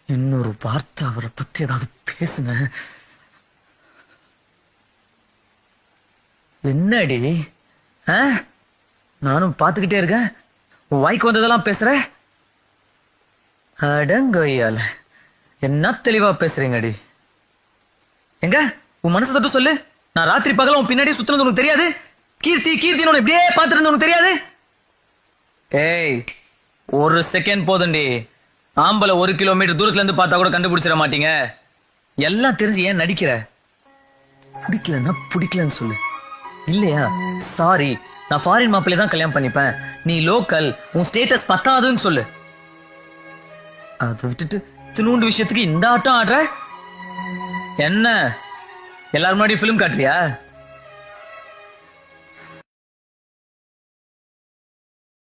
இன்னொரு வார்த்தை அவரை பத்தி ஏதாவது பேசுன. என்னடி நானும் பாத்துக்கிட்டே இருக்கேன், வாய்க்கு வந்ததெல்லாம் பேசுற. அடங்கொய்யால என்ன தெளிவா பேசுறீங்கடி. எங்க உன் மனசு தொட்டு சொல்லு. நான் ராத்திரி பகல உன் பின்னாடி சுத்தினது உனக்கு தெரியாது? கீர்த்தி கீர்த்தி இப்படியே பாத்துருந்து உனக்கு தெரியாது? ஏய், ஒரு செகண்ட் போதுண்டி. ஆம்பளை 1 கிலோமீட்டர் தூரத்துல இருந்து பார்த்தா கூட கண்டுபிடிச்சிட மாட்டீங்க. எல்லாம் தெரிஞ்சு ஏன் நடிக்கிற? பிடிக்கலன்னா பிடிக்கலன்னு சொல்லு. இல்லையா சாரி, நான் ஃபாரின் மாப்பிள்ளை தான் கல்யாணம் பண்ணிப்பேன், நீ லோக்கல், உன் ஸ்டேட்டஸ் பத்தாதுன்னு சொல்லு. அதை விட்டுட்டு தினூண்டு விஷயத்துக்கு இந்த ஆட்டம் ஆடுற. என்ன எல்லாரும் முன்னாடி பிலிம் காட்டுறியா?